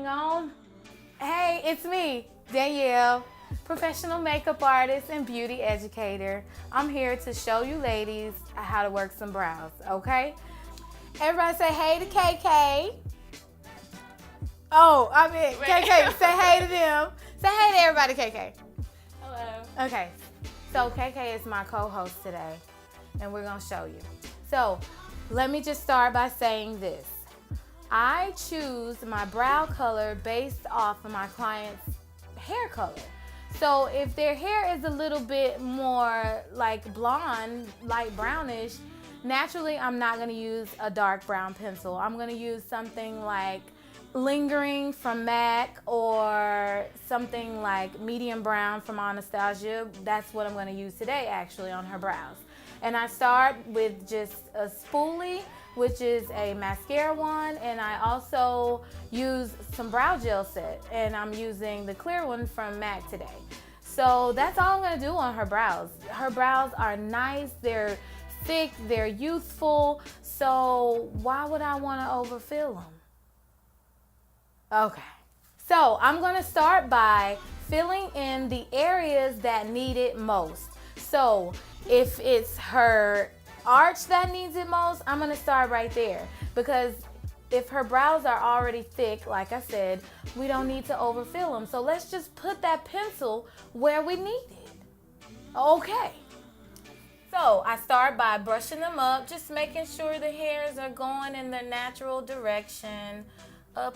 on? Hey, it's me, Danielle, professional makeup artist and beauty educator. I'm here to show you ladies how to work some brows, okay? Everybody say hey to KK. Oh, I mean, KK, say hey to them. Say hey to everybody, KK. Hello. Okay, so KK is my co-host today, and we're gonna show you. So, let me just start by saying this. I choose my brow color based off of my client's hair color. So if their hair is a little bit more like blonde, light brownish, naturally I'm not gonna use a dark brown pencil. I'm gonna use something like Lingering from MAC or something like medium brown from Anastasia. That's what I'm gonna use today actually on her brows. And I start with just a spoolie, which is a mascara one, and I also use some brow gel set, and I'm using the clear one from MAC today. So that's all I'm gonna do on her brows. Her brows are nice, they're thick, they're youthful, so why would I wanna overfill them? Okay, so I'm gonna start by filling in the areas that need it most. So if it's her arch that needs it most, I'm gonna start right there, because if her brows are already thick, like I said, we don't need to overfill them. So let's just put that pencil where we need it. Okay. So I start by brushing them up, just making sure the hairs are going in their natural direction,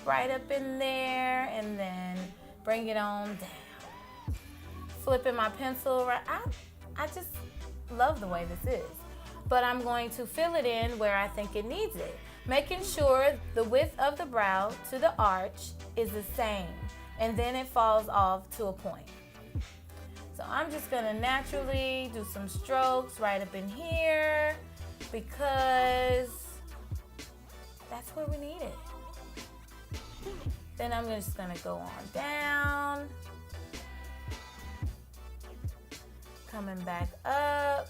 right up in there, and then bring it on down. Flipping my pencil around. I just love the way this is. But I'm going to fill it in where I think it needs it, making sure the width of the brow to the arch is the same, and then it falls off to a point. So I'm just gonna naturally do some strokes right up in here because that's where we need it. Then I'm just gonna go on down, coming back up.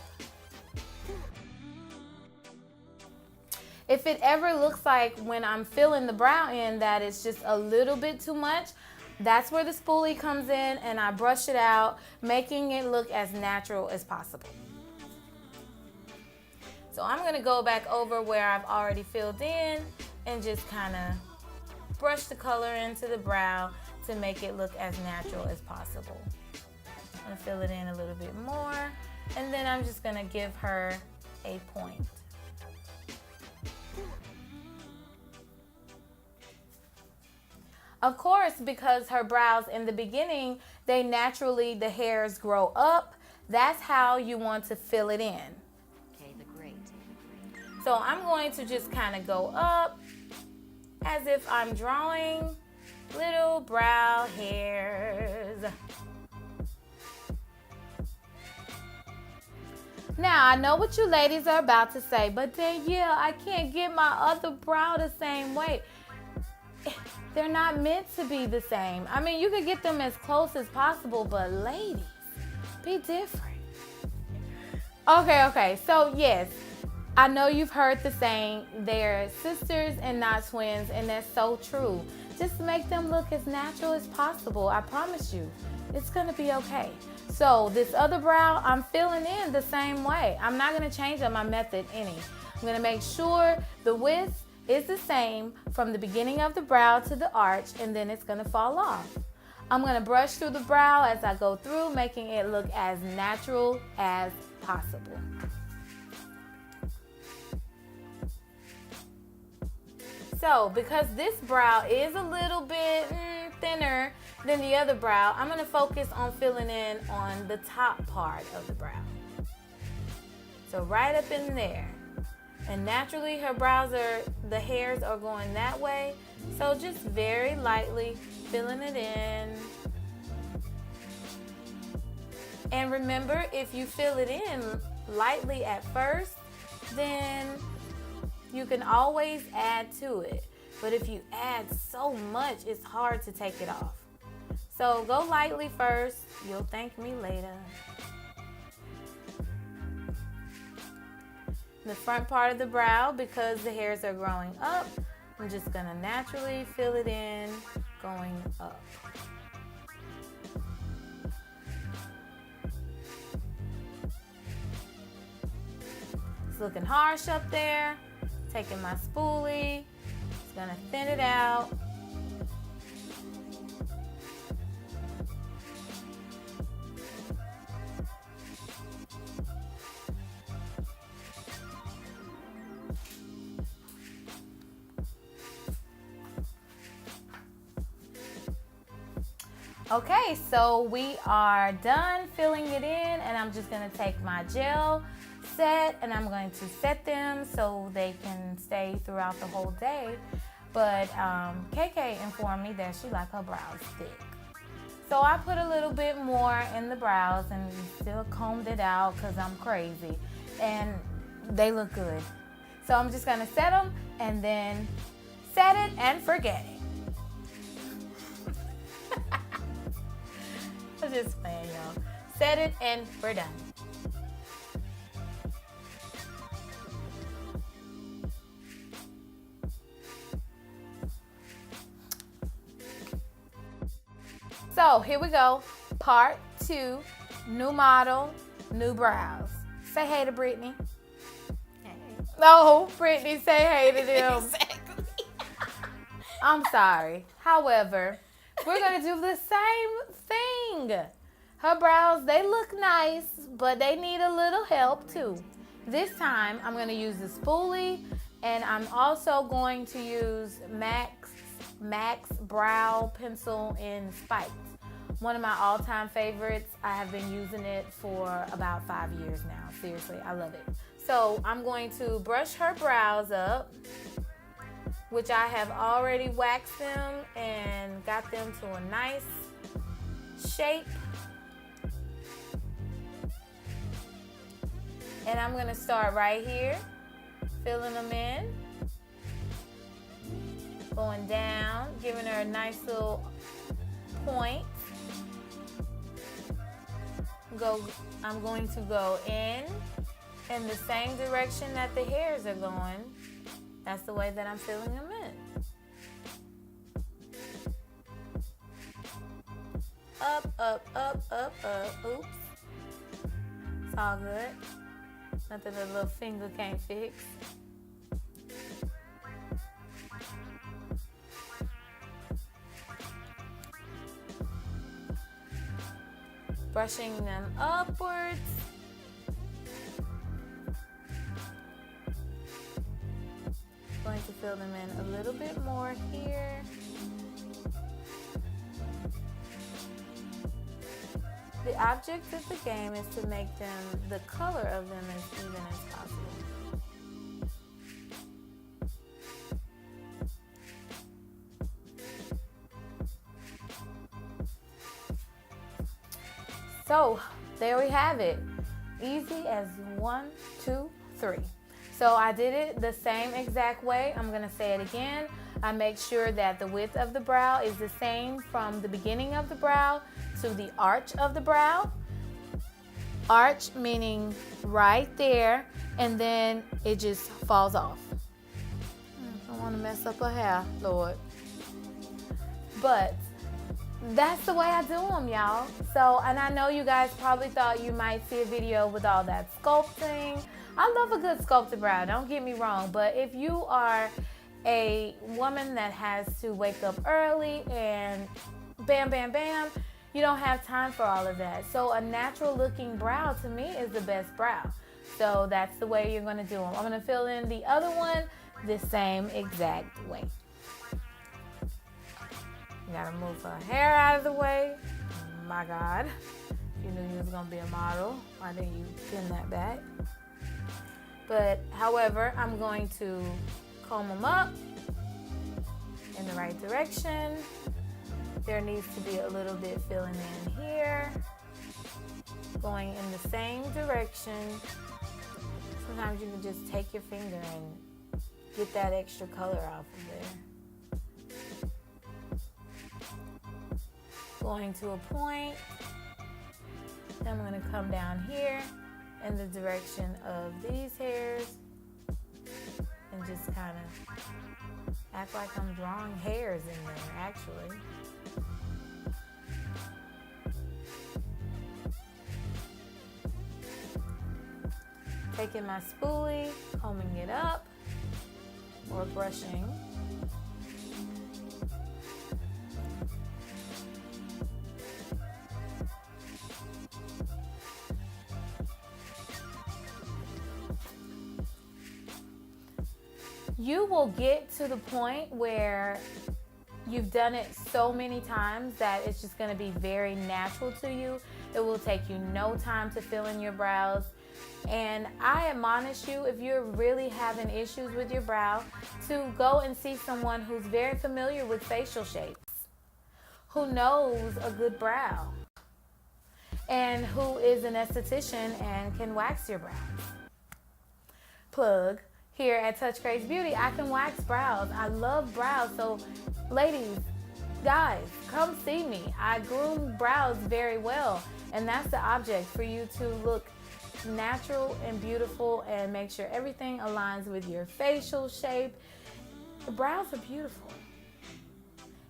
If it ever looks like when I'm filling the brow in that it's just a little bit too much, that's where the spoolie comes in, and I brush it out, making it look as natural as possible. So I'm gonna go back over where I've already filled in and just kind of brush the color into the brow to make it look as natural as possible. I'm gonna fill it in a little bit more, and then I'm just gonna give her a point. Of course, because her brows in the beginning, they naturally, the hairs grow up. That's how you want to fill it in. Okay, the great. So I'm going to just kind of go up as if I'm drawing little brow hairs. Now, I know what you ladies are about to say, but Danielle, I can't get my other brow the same way. They're not meant to be the same. I mean, you could get them as close as possible, but ladies, be different. Okay, so yes, I know you've heard the saying, they're sisters and not twins, and that's so true. Just make them look as natural as possible. I promise you, it's gonna be okay. So this other brow, I'm filling in the same way. I'm not gonna change up my method any. I'm gonna make sure the width is the same from the beginning of the brow to the arch, and then it's gonna fall off. I'm gonna brush through the brow as I go through, making it look as natural as possible. So because this brow is a little bit thinner than the other brow, I'm gonna focus on filling in on the top part of the brow. So right up in there. And naturally her brows the hairs are going that way. So just very lightly filling it in. And remember, if you fill it in lightly at first, then you can always add to it. But if you add so much, it's hard to take it off. So go lightly first. You'll thank me later. The front part of the brow, because the hairs are growing up, I'm just gonna naturally fill it in, going up. It's looking harsh up there. Taking my spoolie. It's gonna thin it out. Okay, so we are done filling it in, and I'm just gonna take my gel set and I'm going to set them so they can stay throughout the whole day. But KK informed me that she liked her brows thick. So I put a little bit more in the brows and still combed it out because I'm crazy. And they look good. So I'm just gonna set them and then set it and forget it. I'm just playing, y'all. Set it and we're done. So here we go. Part 2, new model, new brows. Say hey to Brittany. Hey. No, Brittany, say hey to them. Exactly. I'm sorry. However, we're going to do the same thing. Her brows, they look nice, but they need a little help too. This time, I'm going to use the spoolie, and I'm also going to use Max Brow Pencil in Spikes. One of my all-time favorites. I have been using it for about 5 years now. Seriously, I love it. So I'm going to brush her brows up, which I have already waxed them and got them to a nice shape. And I'm gonna start right here, filling them in, going down, giving her a nice little point. I'm going to go in the same direction that the hairs are going. That's the way that I'm filling them in. Up, up, up, up, up. Oops. It's all good. Nothing a little finger can't fix. Brushing them upwards. Going to fill them in a little bit more here. The object of the game is to make them, the color of them as even as possible. So there we have it. Easy as 1, 2, 3. So I did it the same exact way. I'm gonna say it again. I make sure that the width of the brow is the same from the beginning of the brow to the arch of the brow. Arch meaning right there, and then it just falls off. I don't want to mess up her hair, Lord. But that's the way I do them, y'all. So, and I know you guys probably thought you might see a video with all that sculpting. I love a good sculpted brow, don't get me wrong. But if you are a woman that has to wake up early and bam, bam, bam, you don't have time for all of that. So a natural looking brow to me is the best brow. So that's the way you're gonna do them. I'm gonna fill in the other one the same exact way. You gotta move her hair out of the way. My God, if you knew you was gonna be a model, why didn't you pin that back? But however, I'm going to comb them up in the right direction. There needs to be a little bit filling in here, going in the same direction. Sometimes you can just take your finger and get that extra color off of there. Going to a point, then I'm going to come down here in the direction of these hairs and just kind of act like I'm drawing hairs in there, actually. taking my spoolie, combing it up, or brushing. You will get to the point where you've done it so many times that it's just going to be very natural to you. It will take you no time to fill in your brows. And I admonish you, if you're really having issues with your brow, to go and see someone who's very familiar with facial shapes, who knows a good brow, and who is an esthetician and can wax your brows. Plug. Here at Touch Grace Beauty, I can wax brows. I love brows. So ladies, guys, come see me. I groom brows very well. And that's the object, for you to look natural and beautiful and make sure everything aligns with your facial shape. The brows are beautiful.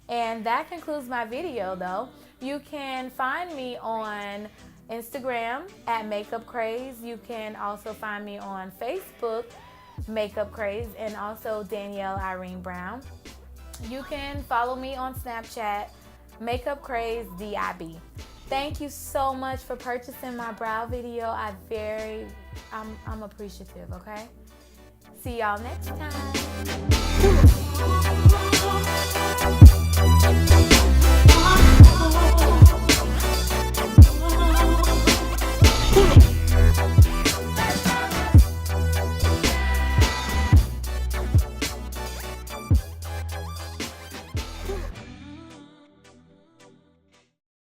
And that concludes my video though. You can find me on Instagram at Makeup Craze. You can also find me on Facebook, Makeup Craze, and also Danielle Irene Brown. You can follow me on Snapchat, Makeup Craze DIB. Thank you so much for purchasing my brow video. I'm appreciative, okay? See y'all next time.